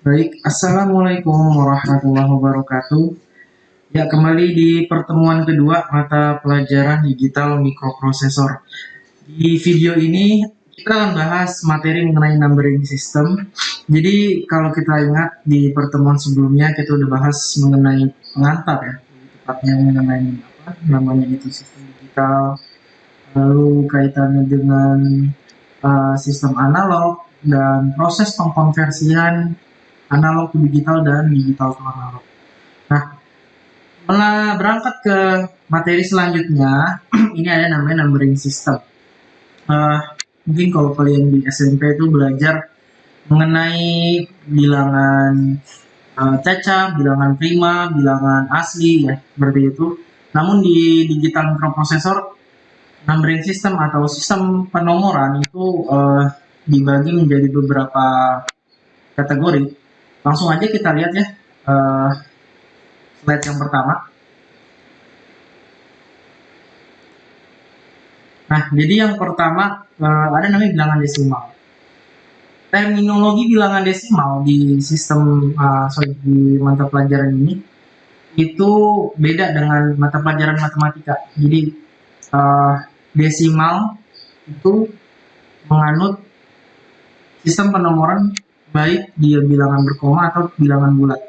Baik, Assalamualaikum warahmatullahi wabarakatuh. Ya, kembali di pertemuan kedua mata pelajaran digital mikroprosesor. Di video ini kita akan bahas materi mengenai numbering system. Jadi kalau kita ingat di pertemuan sebelumnya kita udah bahas mengenai pengantar ya, tepatnya mengenai apa namanya itu sistem digital, lalu kaitannya dengan sistem analog dan proses pengkonversian analog ke digital dan digital ke analog. Nah, malah berangkat ke materi selanjutnya, ini ada namanya numbering system. Uh, Mungkin kalau kalian di SMP itu belajar mengenai bilangan caca, bilangan prima, bilangan asli ya, seperti itu. Namun di digital microprocessor, numbering system atau sistem penomoran itu dibagi menjadi beberapa kategori. Langsung aja kita lihat ya slide yang pertama. Nah, jadi yang pertama ada namanya bilangan desimal. Terminologi bilangan desimal di sistem di mata pelajaran ini itu beda dengan mata pelajaran matematika. Jadi desimal itu menganut sistem penomoran baik dia bilangan berkoma atau bilangan bulat.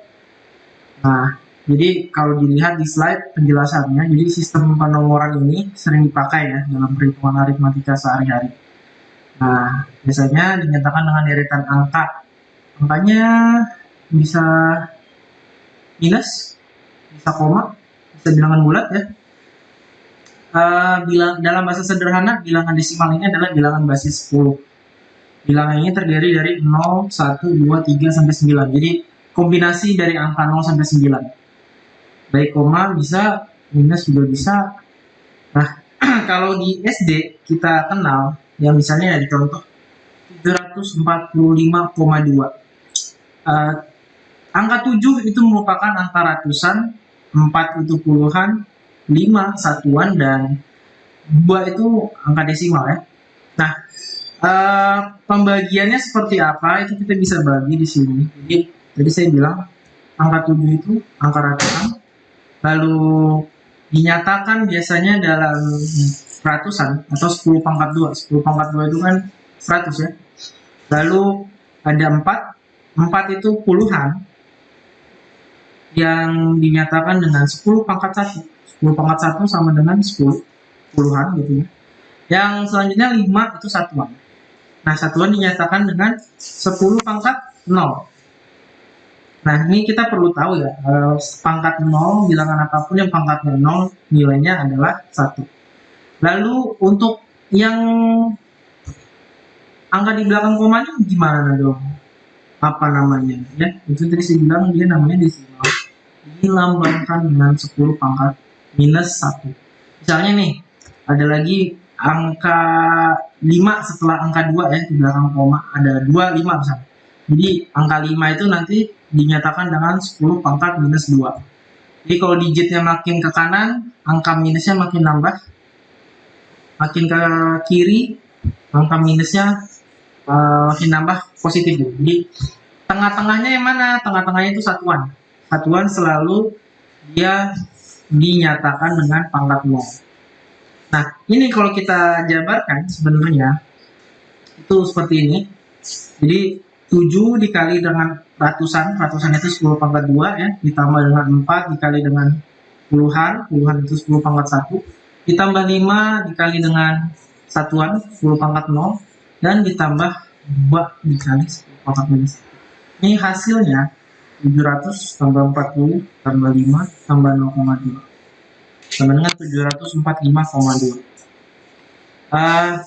Nah, jadi kalau dilihat di slide penjelasannya, jadi sistem penomoran ini sering dipakai ya dalam perhitungan aritmatika sehari-hari. Nah, biasanya dinyatakan dengan deretan angka. Angkanya bisa minus, bisa koma, bisa bilangan bulat ya. Dalam bahasa sederhana, bilangan desimal ini adalah bilangan basis 10. Bilangan ini terdiri dari 0, 1, 2, 3, sampai 9. Jadi kombinasi dari angka 0 sampai 9. Baik koma bisa, minus juga bisa. Nah, kalau di SD kita kenal, yang misalnya di contoh 745,2. Angka 7 itu merupakan angka ratusan, 4 itu puluhan, 5 satuan, dan 2 itu angka desimal ya. Nah, pembagiannya seperti apa itu kita bisa bagi di sini. Jadi tadi saya bilang angka 7 itu angka ratusan, lalu dinyatakan biasanya dalam ratusan atau 10 pangkat 2. 10 pangkat 2 itu kan 100 ya. Lalu ada 4. 4 itu puluhan yang dinyatakan dengan 10 pangkat 1. 10 pangkat 1 sama dengan 10 puluhan gitu ya. Yang selanjutnya 5 itu satuan. Nah, satuan dinyatakan dengan 10 pangkat 0. Nah, ini kita perlu tahu ya, pangkat 0, bilangan apapun yang pangkatnya 0, nilainya adalah 1. Lalu untuk yang angka di belakang komanya gimana dong? Apa namanya? Ya, itu tadi saya bilang dia namanya desimal. Dilambangkan dengan 10 pangkat minus 1. Misalnya nih, ada lagi angka 5 setelah angka 2 ya, di belakang koma ada 2, 5 misalnya. Jadi angka 5 itu nanti dinyatakan dengan 10 pangkat minus 2. Jadi kalau digitnya makin ke kanan, angka minusnya makin nambah. Makin ke kiri, angka minusnya makin nambah positif. Jadi tengah-tengahnya yang mana? Tengah-tengahnya itu satuan. Satuan selalu dia dinyatakan dengan pangkat 0. Nah, ini kalau kita jabarkan sebenarnya itu seperti ini. Jadi 7 dikali dengan ratusan, ratusan itu 10 pangkat 2 ya, ditambah dengan 4 dikali dengan puluhan, puluhan itu 10 pangkat 1, ditambah 5 dikali dengan satuan 10 pangkat 0, dan ditambah 2 dikali 10 pangkat minus 1. Ini hasilnya 700 tambah 40 tambah 5 tambah 0,2 sama dengan 745,2.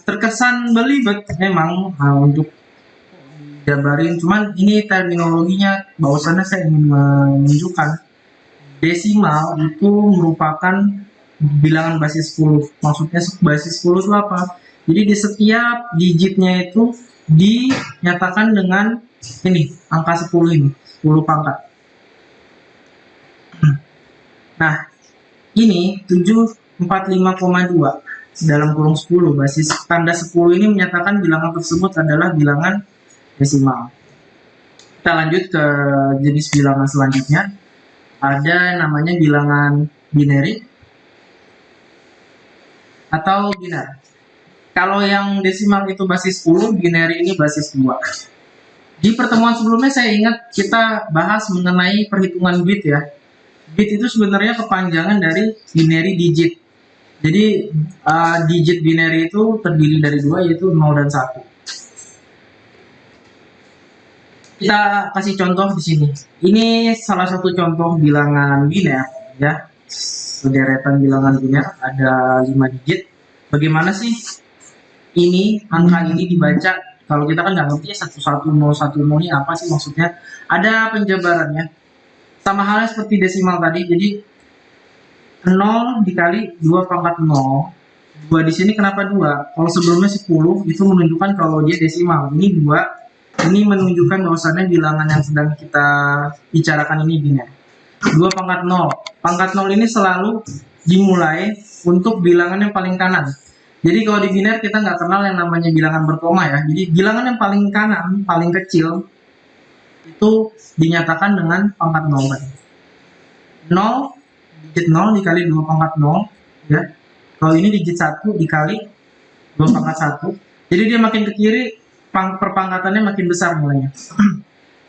Terkesan belibet memang untuk jabarin, cuman ini terminologinya bahwasannya saya ingin menunjukkan desimal itu merupakan bilangan basis 10. Maksudnya basis 10 itu apa? Jadi di setiap digitnya itu dinyatakan dengan ini angka 10 ini, 10 pangkat. Nah, ini 745,2 dalam kurung 10, basis tanda 10 ini menyatakan bilangan tersebut adalah bilangan desimal. Kita Kita lanjut ke jenis bilangan selanjutnya. Ada namanya bilangan binary atau binar. Kalau yang desimal itu basis 10, binary ini basis 2. Di pertemuan sebelumnya saya ingat kita bahas mengenai perhitungan bit ya. Bit itu sebenarnya kepanjangan dari binary digit. Jadi digit binary itu terdiri dari dua, yaitu 0 dan 1. Kita kasih contoh di sini. Ini salah satu contoh bilangan biner ya. Sederetan bilangan biner ada 5 digit. Bagaimana sih ini angka ini dibaca? Kalau kita kan nggak ngerti ya 11010 ini apa sih maksudnya? Ada penjabarannya. Sama halnya seperti desimal tadi. Jadi 0 dikali 2 pangkat 0. 2 di sini kenapa 2? Kalau sebelumnya 10 itu menunjukkan kalau dia desimal. Ini 2. Ini menunjukkan bahwasannya bilangan yang sedang kita bicarakan ini biner. 2 pangkat 0. Pangkat 0 ini selalu dimulai untuk bilangan yang paling kanan. Jadi kalau di biner kita nggak kenal yang namanya bilangan berkoma ya. Jadi bilangan yang paling kanan, paling kecil, itu dinyatakan dengan pangkat 0. 0, digit 0 dikali 2 pangkat 0. Ya. Kalau ini digit 1 dikali 2 pangkat 1. Jadi dia makin ke kiri, perpangkatannya makin besar mulainya.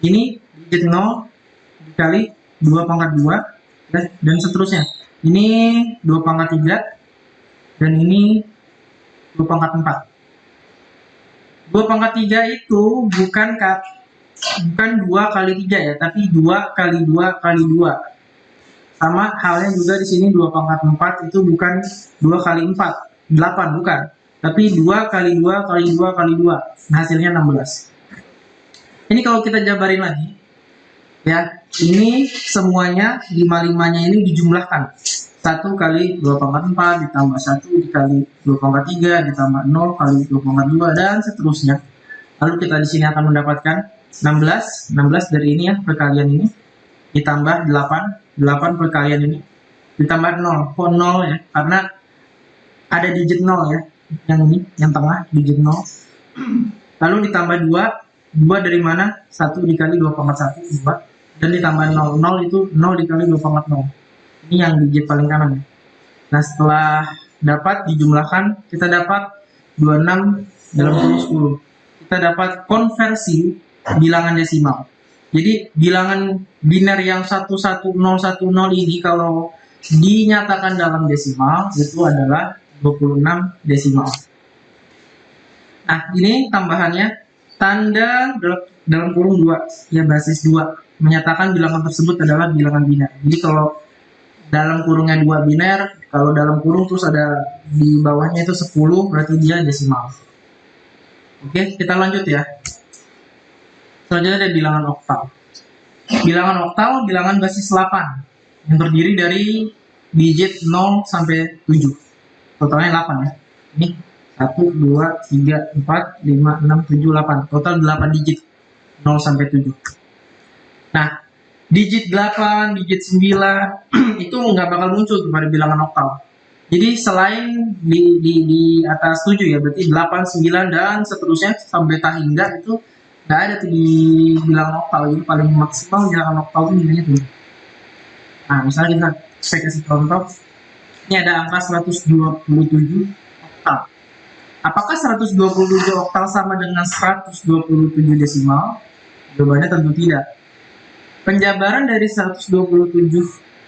Ini digit 0 dikali 2 pangkat 2 dan seterusnya. Ini 2 pangkat 3 dan ini 2 pangkat 4. 2 pangkat 3 itu bukan 2 kali 3 ya, tapi 2 kali 2 kali 2. Sama halnya juga di sini 2 pangkat 4 itu bukan 2 kali 4, 8 bukan. Tapi 2 kali 2 kali 2 kali 2. Nah, hasilnya 16. Ini kalau kita jabarin lagi, ya, ini semuanya 55-nya ini dijumlahkan. 1 kali 2 pangkat 4 ditambah 1 dikali 2 pangkat 3 ditambah 0 kali 2 pangkat 2 dan seterusnya. Lalu kita di sini akan mendapatkan 16 dari ini ya, perkalian ini ditambah 8 perkalian ini ditambah 0. Kok 0 ya? Karena ada digit 0 ya. Yang ini, yang tengah, digit 0. Lalu ditambah 2 dari mana? 1 dikali 2 pangkat 1, 2. Dan ditambah 0, 0 itu 0 dikali 2 pangkat 0. Ini yang digit paling kanan. Nah, setelah dapat dijumlahkan, kita dapat 26 dalam kurung 10. Kita dapat konversi bilangan desimal. Jadi bilangan biner yang 11010 ini kalau dinyatakan dalam desimal itu adalah 26 desimal. Nah, ini tambahannya tanda dalam kurung 2, ya basis 2, menyatakan bilangan tersebut adalah bilangan biner. Jadi kalau dalam kurungnya 2 biner, kalau dalam kurung terus ada di bawahnya itu 10, berarti dia desimal. Oke, kita lanjut ya. Selanjutnya ada bilangan oktal. Bilangan oktal, bilangan basis 8, yang terdiri dari digit 0 sampai 7. Totalnya 8 ya. Ini 1, 2, 3, 4, 5, 6, 7, 8. Total 8 digit. 0 sampai 7. Nah, digit 8, digit 9 itu nggak bakal muncul pada bilangan oktal. Jadi selain di atas 7 ya, berarti 8, 9, dan seterusnya sampai tak hingga itu nggak ada tuh di bilangan oktal. Jadi paling maksimal bilangan oktal itu nilainya 7. Nah, misalnya saya kasih contoh. Ini ada angka 127 oktal. Apakah 127 oktal sama dengan 127 desimal? Jawabannya tentu tidak. Penjabaran dari 127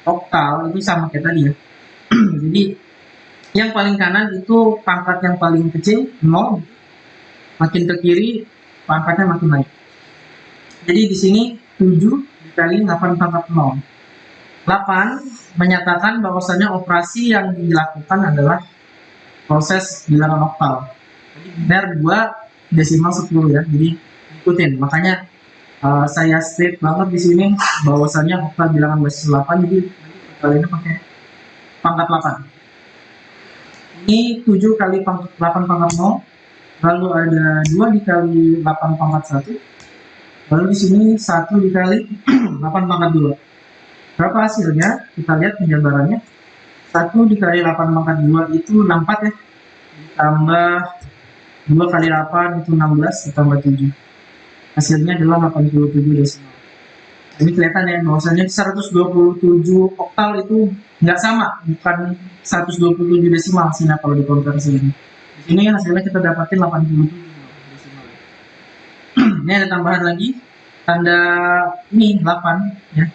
oktal itu sama kayak tadi ya. Jadi yang paling kanan itu pangkat yang paling kecil 0, makin ke kiri pangkatnya makin naik. Jadi di sini 7 dikali 8 pangkat 0. 8 menyatakan bahwasannya operasi yang dilakukan adalah proses bilangan oktal. Jadi biner 2 desimal 10 ya. Jadi ikutin. Makanya saya state banget di sini bahwasannya oktal bilangan basis 8, jadi kalian pakai pangkat 8. Ini 7 kali 8 pangkat 0. Lalu ada 2 dikali 8 pangkat 1. Lalu di sini 1 dikali 8 pangkat 2. Berapa hasilnya? Kita lihat penjabarannya. 1 dikali 8 pangkat 2 itu 64 ya. Ditambah 2 kali 8 itu 16, ditambah 7. hasilnya adalah 87 desimal. Ini kelihatan ya bahwasanya 127 oktal itu nggak sama, bukan 127 desimal sih kalau dikonversi ini. Di sini hasilnya kita dapatin 87 desimal. Ini ada tambahan lagi, tanda ini 8 ya.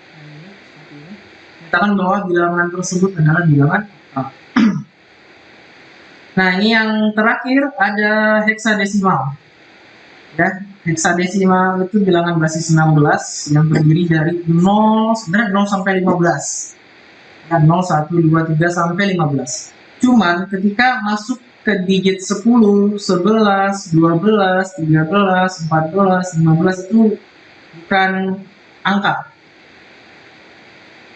Nyatakan bahwa bilangan tersebut adalah bilangan oktal. Nah, ini yang terakhir ada heksadesimal. Ya, heksadesimal itu bilangan basis 16 yang terdiri dari 0, sebenarnya 0 sampai 15. Ya, 0, 1, 2, 3 sampai 15. Cuman ketika masuk ke digit 10, 11, 12, 13, 14, 15 itu bukan angka.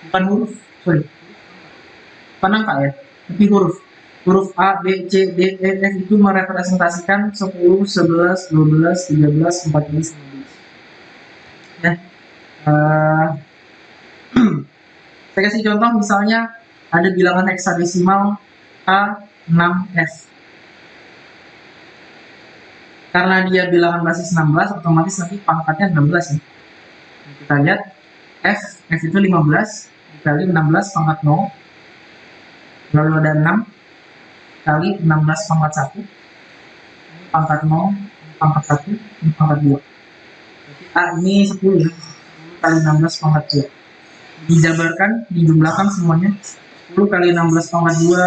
Bukan huruf, sorry. Bukan angka ya, tapi huruf. Huruf A, B, C, D, E, F itu merepresentasikan 10, 11, 12, 13, 14, 15. Ya. Saya kasih contoh misalnya ada bilangan heksadesimal A6F. Karena dia bilangan basis 16, otomatis nanti pangkatnya 16 ya. Kita lihat F itu 15 dikali 16 pangkat 0. Lalu ada 6 kali 16 pangkat 1. Ini pangkat 0, pangkat 1, ini pangkat 2. Jadi A ini 10 ya. 10 kali 16 pangkat 2. Dijabarkan, dijumlahkan semuanya. 10 kali 16 pangkat 2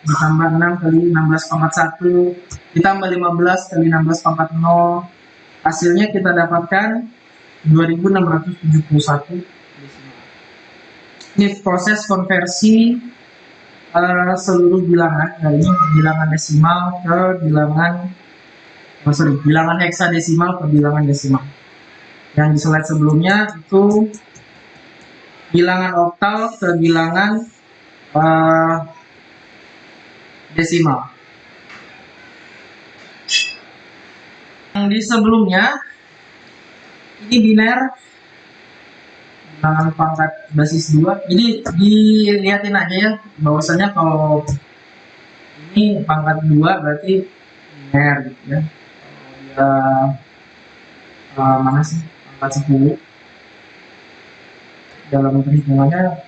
ditambah 6 kali 16 pangkat 1 ditambah 15 kali 16 pangkat 0. Hasilnya kita dapatkan 2671 desimal. Ini proses konversi seluruh bilangan, nah ini bilangan desimal ke bilangan heksadesimal ke bilangan desimal. Yang di slide sebelumnya itu bilangan oktal ke bilangan desimal. Yang di sebelumnya ini biner bilangan pangkat basis 2. Jadi dilihatin aja ya bahwasanya kalau ini pangkat 2 berarti biner gitu ya. Dia mana sih pangkat 10 dalam perhitungannya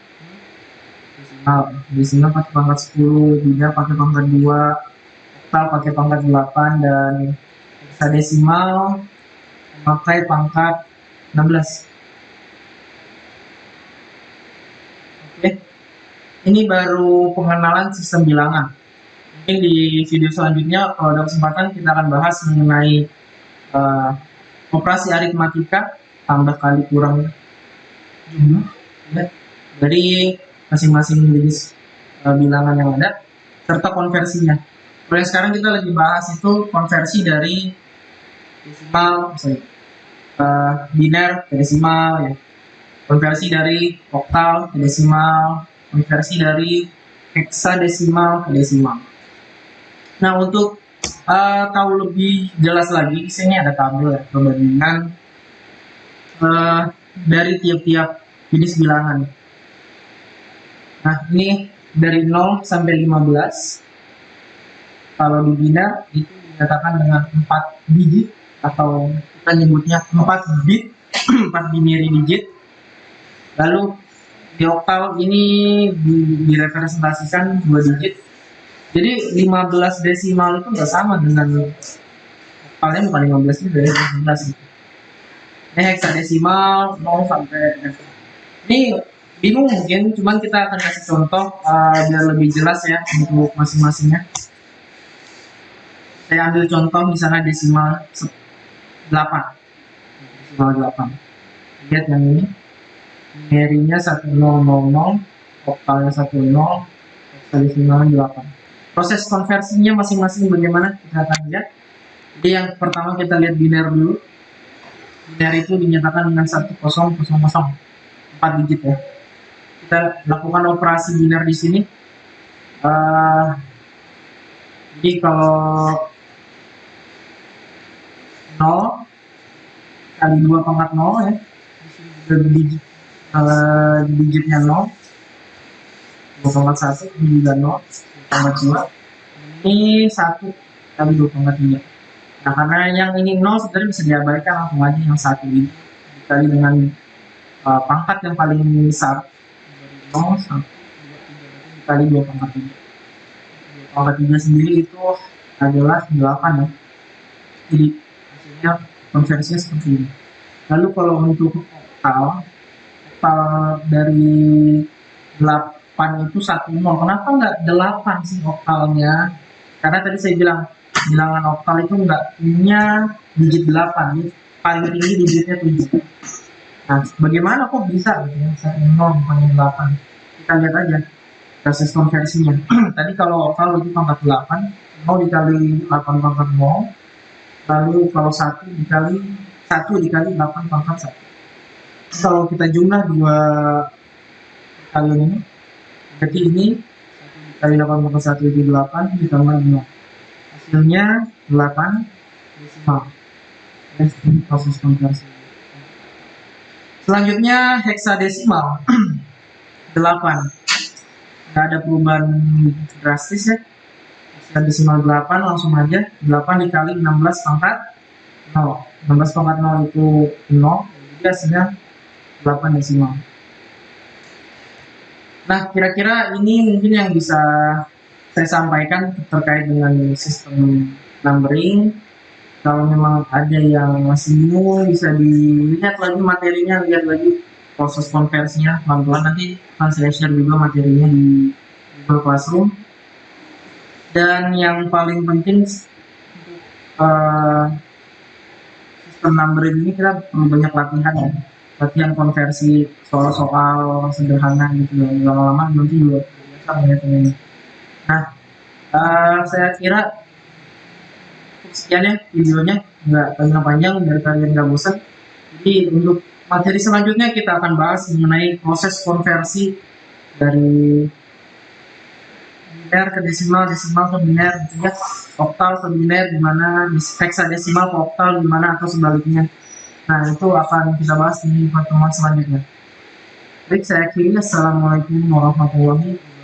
desimal pakai pangkat 10, biner pakai pangkat 2, oktal pakai pangkat 8, dan heksadesimal memakai pangkat 16. Oke, ini baru pengenalan sistem bilangan. Mungkin di video selanjutnya kalau ada kesempatan kita akan bahas mengenai operasi aritmatika, tambah kali kurang jumlah ya, dari masing-masing jenis bilangan yang ada, serta konversinya. Kalau sekarang kita lagi bahas itu konversi dari desimal, biner ke desimal ya. Konversi dari oktal ke desimal, konversi dari heksadesimal ke desimal. Nah, untuk tahu lebih jelas lagi, di sini ada tabel ya, perbandingan dari tiap-tiap jenis bilangan. Nah, ini dari 0 sampai 15. Kalau di biner itu dinyatakan dengan 4 digit atau kita nyebutnya 4 bit, 4 binary digit. Lalu di oktal ini direpresentasikan 2 digit. Jadi 15 desimal itu nggak sama dengan oktalnya, bukan 15 itu dari 15 gitu. Ini heksadesimal 0 sampai F. Ini bingung mungkin, cuman kita akan kasih contoh biar lebih jelas ya untuk masing-masingnya. Saya ambil contoh misalnya desimal 8. Desimal 8. Lihat yang ini. Binary-nya 1000, oktalnya 10, heksadesimal 8. Proses konversinya masing-masing bagaimana kita akan lihat. Jadi yang pertama kita lihat biner dulu. Biner itu dinyatakan dengan 1000, 4 digit ya. Kita lakukan operasi biner di sini. Jadi kalau 0 kali 2 pangkat 0 ya, digit digitnya 0, 2 pangkat 1 ini juga 0, 2 pangkat 2, ini 1 kali 2 pangkat 3. Nah, karena yang ini 0 sebenarnya bisa diabaikan, langsung aja yang satu ini dikali dengan pangkat yang paling besar. 0, 1, 2, 3, dikali 2 pangkat 3. 2 pangkat 3 sendiri itu adalah 8 ya. Jadi hasilnya konversinya seperti ini. Lalu kalau untuk oktal dari 8 itu 10. Kenapa nggak 8 sih oktalnya? Karena tadi saya bilang bilangan oktal itu nggak punya digit 8, nih paling tinggi digitnya 7. Nah, bagaimana kok bisa gitu ya, 10 bukannya 8? Kita lihat aja proses konversinya. Tadi kalau oktal itu pangkat 8, 0 dikali 8 pangkat 0, lalu kalau 1 dikali 8 pangkat 1. Kalau kita jumlah dua kalian ini, berarti ini 1 dikali 8 pangkat 1 itu 8 ditambah 2. Hasilnya 8 desimal. Ini proses konversi. Selanjutnya heksadesimal. 8. Nggak ada perubahan drastis ya. Heksadesimal 8 langsung aja 8 dikali 16 pangkat 0. 16 pangkat 0 itu 0, jadi hasilnya 8 desimal. Nah, kira-kira ini mungkin yang bisa saya sampaikan terkait dengan sistem numbering. Kalau memang ada yang masih bingung, bisa dilihat lagi materinya, lihat lagi proses konversinya pelan-pelan. Nanti akan saya share juga materinya di Google Classroom. Dan yang paling penting sistem numbering ini kita perlu banyak latihan ya, latihan konversi soal-soal sederhana gitu ya, lama-lama nanti juga biasa melihat ini. Nah, saya kira sekian ya videonya, nggak panjang-panjang biar kalian nggak bosan. Jadi untuk materi selanjutnya kita akan bahas mengenai proses konversi dari biner ke desimal, desimal ke biner gitu ya, oktal ke biner gimana, heksadesimal ke oktal gimana atau sebaliknya. Nah, itu akan kita bahas di pertemuan selanjutnya. Baik, saya akhiri. Assalamualaikum warahmatullahi wabarakatuh.